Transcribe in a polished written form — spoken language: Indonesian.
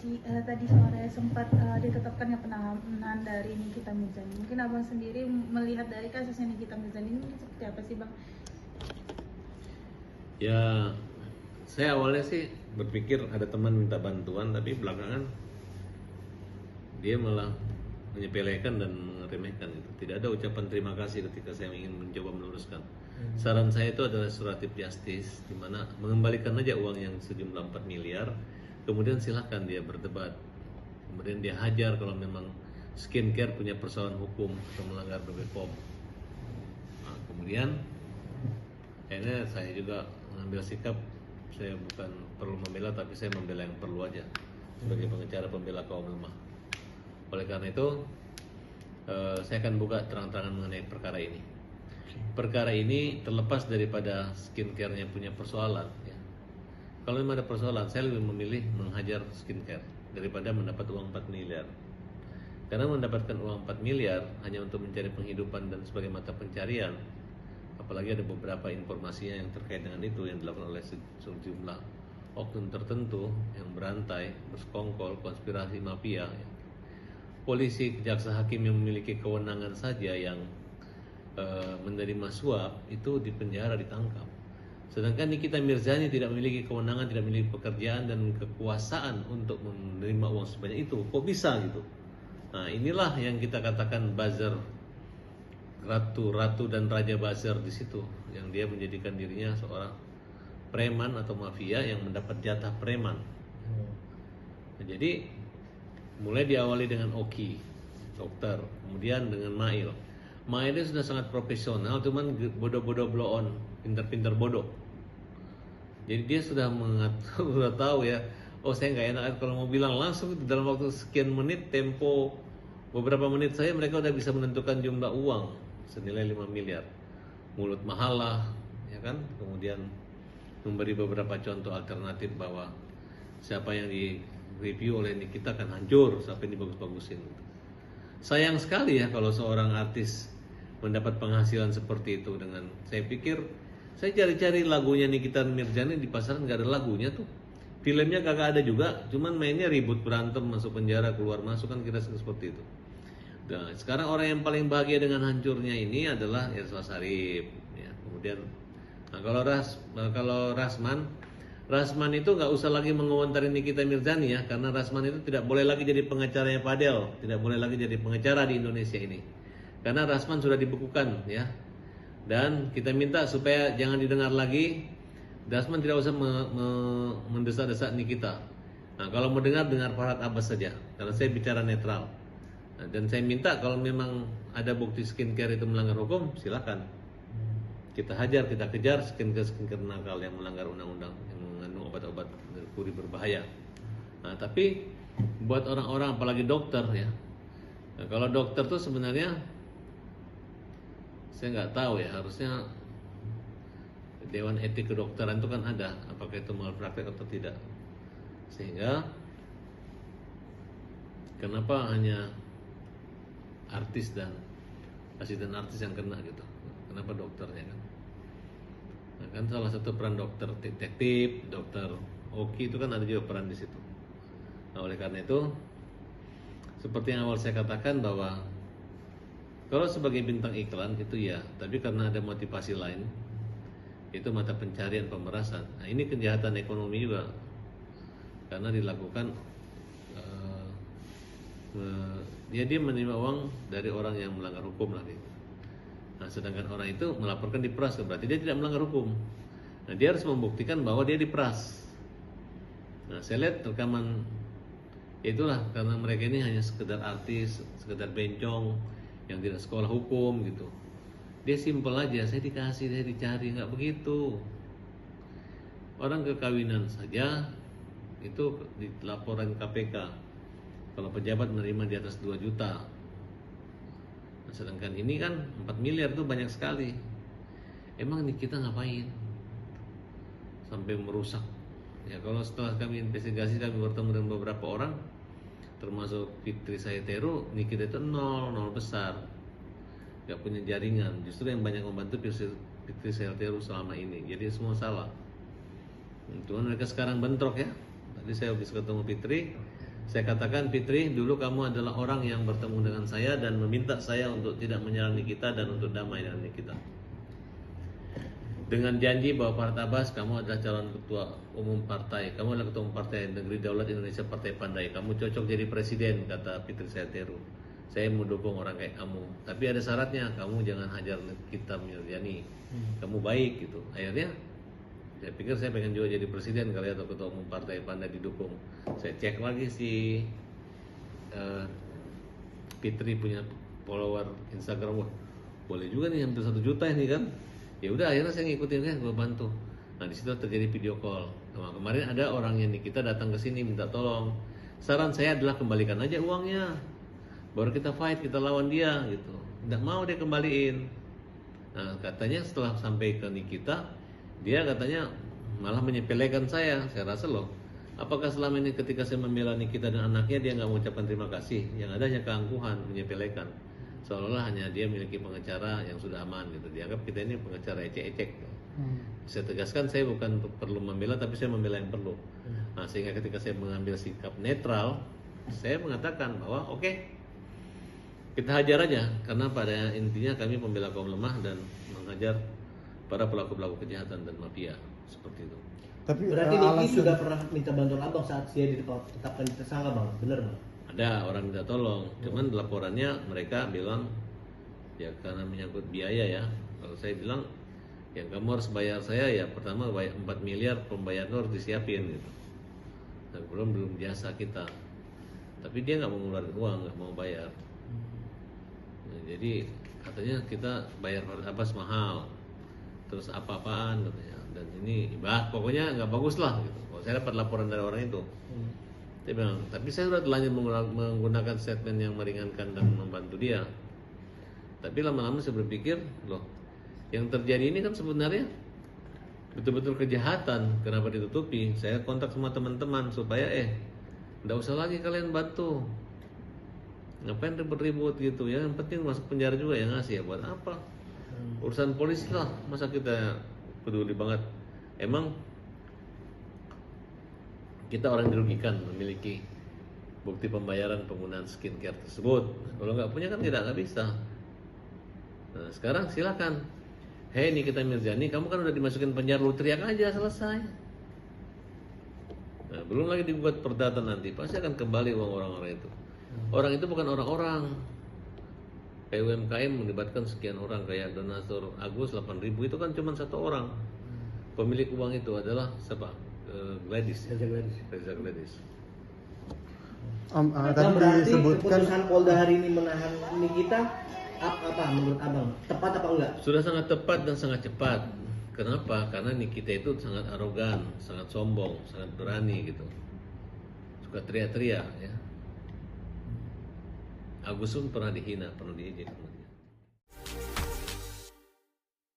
sih tadi sore sempat ditetapkannya penahanan dari Nikita Mirzani. Mungkin abang sendiri melihat dari kasusnya Nikita Mirzani ini seperti apa sih bang? Ya, saya awalnya sih berpikir ada teman minta bantuan, tapi belakangan dia malah menyepelekan dan meremehkan itu. Tidak ada ucapan terima kasih ketika saya ingin mencoba meluruskan. Saran saya itu adalah suratif justice, di mana mengembalikan aja uang yang sejumlah 4 miliar, kemudian silahkan dia berdebat, kemudian dia hajar kalau memang skincare punya persoalan hukum atau melanggar BPOM. Nah, kemudian akhirnya saya juga mengambil sikap, saya bukan perlu membela, tapi saya membela yang perlu aja sebagai pengacara pembela kaum lemah. Oleh karena itu saya akan buka terang-terangan mengenai perkara ini. Perkara ini terlepas daripada skincare-nya punya persoalan ya. Kalau memang ada persoalan, saya lebih memilih menghajar skincare daripada mendapat uang 4 miliar. Karena mendapatkan uang 4 miliar hanya untuk mencari penghidupan dan sebagai mata pencarian, apalagi ada beberapa informasinya yang terkait dengan itu yang dilakukan oleh sejumlah oknum tertentu yang berantai, bersekongkol, konspirasi mafia ya. Polisi, kejaksaan, hakim yang memiliki kewenangan saja yang menerima suap itu dipenjara, ditangkap. Sedangkan Nikita Mirzani tidak memiliki kewenangan, tidak memiliki pekerjaan dan kekuasaan untuk menerima uang sebanyak itu. Kok bisa gitu? Nah, inilah yang kita katakan buzzer, ratu dan raja buzzer di situ, yang dia menjadikan dirinya seorang preman atau mafia yang mendapat jatah preman. Nah, jadi mulai diawali dengan Oki, dokter, kemudian dengan Mail. Mail ini sudah sangat profesional, cuman bodoh-bodoh blow on, pinter-pinter bodoh. Jadi dia sudah sudah tahu ya, oh saya nggak enak kalau mau bilang langsung dalam waktu sekian menit, tempo beberapa menit saya mereka udah bisa menentukan jumlah uang senilai 5 miliar. Mulut mahalah, ya kan? Kemudian memberi beberapa contoh alternatif bahwa siapa yang di review oleh Nikita kan hancur sampai dibagus-bagusin. Sayang sekali ya kalau seorang artis mendapat penghasilan seperti itu. Dengan saya pikir saya cari-cari lagunya Nikita Mirzani di pasaran nggak ada lagunya tuh. Filmnya kagak ada juga, cuman mainnya ribut, berantem, masuk penjara, keluar masuk, kan kira seperti itu. Nah, sekarang orang yang paling bahagia dengan hancurnya ini adalah Ersa Sharif ya. Kemudian kalau Rasman itu nggak usah lagi mengomentari Nikita Mirzani ya, karena Rasman itu tidak boleh lagi jadi pengacaranya Padel, tidak boleh lagi jadi pengacara di Indonesia ini, karena Rasman sudah dibekukan ya. Dan kita minta supaya jangan didengar lagi. Rasman tidak usah mendesak-desak Nikita. Nah, kalau mau dengar Farhad Abbas saja, karena saya bicara netral. Nah, dan saya minta kalau memang ada bukti skincare itu melanggar hukum, silakan kita hajar, kita kejar skincare nakal yang melanggar undang-undang, yang mengandung obat-obat merkuri berbahaya. Nah, tapi buat orang-orang apalagi dokter ya, nah, kalau dokter tuh sebenarnya saya nggak tahu ya, harusnya Dewan Etik Kedokteran itu kan ada, apakah itu malpraktek atau tidak. Sehingga kenapa hanya artis dan asisten artis yang kena gitu, kenapa dokternya kan? Nah, kan salah satu peran dokter detektif, dokter Oki itu kan ada juga peran di situ. Nah, oleh karena itu seperti yang awal saya katakan bahwa kalau sebagai bintang iklan itu ya, tapi karena ada motivasi lain, itu mata pencarian, pemerasan. Nah, ini kejahatan ekonomi juga, karena dilakukan dia menerima uang dari orang yang melanggar hukum lah gitu. Nah, sedangkan orang itu melaporkan diperas, berarti dia tidak melanggar hukum. Nah, dia harus membuktikan bahwa dia diperas. Nah, saya lihat rekaman, itulah karena mereka ini hanya sekedar artis, sekedar bencong yang tidak sekolah hukum gitu. Dia simpel aja, saya dikasih, saya dicari, nggak begitu. Orang kekawinan saja itu di laporan KPK, kalau pejabat menerima di atas 2 juta. Nah, sedangkan ini kan 4 miliar tuh banyak sekali. Emang nih kita ngapain sampai merusak? Ya, kalau setelah kami investigasi, kami bertemu dengan beberapa orang, termasuk Fitri Sayetero, Nikita itu nol besar, gak punya jaringan. Justru yang banyak membantu Fitri Sayetero selama ini. Jadi semua salah. Cuman mereka sekarang bentrok ya. Tadi saya habis ketemu Fitri, Saya katakan, Fitri, dulu kamu adalah orang yang bertemu dengan saya dan meminta saya untuk tidak menyerang Nikita dan untuk damai dengan Nikita. Dengan janji bahwa Pak Tabas, kamu adalah calon ketua umum partai, kamu adalah ketua umum partai Negeri Daulat Indonesia Partai Pandai, kamu cocok jadi presiden, kata Fitri Seteru. Saya mau dukung orang kayak kamu, tapi ada syaratnya, kamu jangan hajar Nikita Mirzani, kamu baik gitu. Akhirnya saya pikir saya pengen juga jadi presiden kali atau ketua umum partai Pandai didukung. Saya cek lagi si Fitri punya follower Instagram, wah boleh juga nih hampir 1 juta ini kan. Ya udah akhirnya saya ngikutin kan, gue bantu. Nah di situ terjadi video call. Nah, kemarin ada orangnya nih, kita datang ke sini minta tolong. Saran saya adalah kembalikan aja uangnya, baru kita fight, kita lawan dia gitu. Nggak mau dia kembaliin. Nah katanya setelah sampai ke Nikita, dia katanya malah menyepelekan saya. Saya rasa loh, apakah selama ini ketika saya membela Nikita dan anaknya dia nggak mengucapkan terima kasih? Yang ada hanya keangkuhan, menyepelekan. Seolah-olah hanya dia memiliki pengacara yang sudah aman gitu. Dianggap kita ini pengacara ecek-ecek. Saya tegaskan saya bukan perlu membela, tapi saya membela yang perlu. Nah sehingga ketika saya mengambil sikap netral, saya mengatakan bahwa oke, kita hajar aja, karena pada intinya kami membela kaum lemah dan menghajar para pelaku-pelaku kejahatan dan mafia seperti itu. Tapi Berarti Niki alasan juga pernah minta bantuan abang saat dia ditetapkan tersangka bang, bener bang? Ada orang minta tolong, cuman laporannya mereka bilang ya karena menyangkut biaya ya. Kalau saya bilang yang kamu harus bayar saya ya pertama bayar 4 miliar pembayaran harus disiapin gitu. Nah, belum biasa kita. Tapi dia nggak mau ngeluarin uang, nggak mau bayar. Nah, jadi katanya kita bayar Abbas mahal, terus apa-apaan katanya. Dan ini pokoknya nggak bagus lah gitu. Kalau saya dapat laporan dari orang itu. Dia bilang, tapi saya sudah telanjur menggunakan statement yang meringankan dan membantu dia. Tapi lama-lama saya berpikir, loh, yang terjadi ini kan sebenarnya betul-betul kejahatan. Kenapa ditutupi? Saya kontak sama teman-teman supaya nggak usah lagi kalian bantu. Ngapain ribut-ribut gitu ya? Yang penting masuk penjara juga ya ngasih ya buat apa? Urusan polisi lah, masa kita peduli banget? Emang kita orang dirugikan memiliki bukti pembayaran penggunaan skincare tersebut. Kalau nggak punya kan nggak bisa. Nah sekarang silakan. Hei Nikita Mirzani, kamu kan udah dimasukin penjara, lu teriak aja selesai. Nah, belum lagi dibuat perdata nanti, pasti akan kembali uang orang-orang itu. Orang itu bukan orang-orang. Kayak UMKM melibatkan sekian orang, kayak donatur Agus 8.000 itu kan cuma 1 orang. Pemilik uang itu adalah siapa? Gladys. Reza Gladys. tadi Berarti disebutkan keputusan Polda hari ini menahan Nikita apa menurut abang? Tepat apa enggak? Sudah sangat tepat dan sangat cepat. Kenapa? Karena Nikita itu sangat arogan, sangat sombong, sangat berani gitu. Suka teriak-teriak ya. Agus pun pernah dihina, pernah diejek sama dia.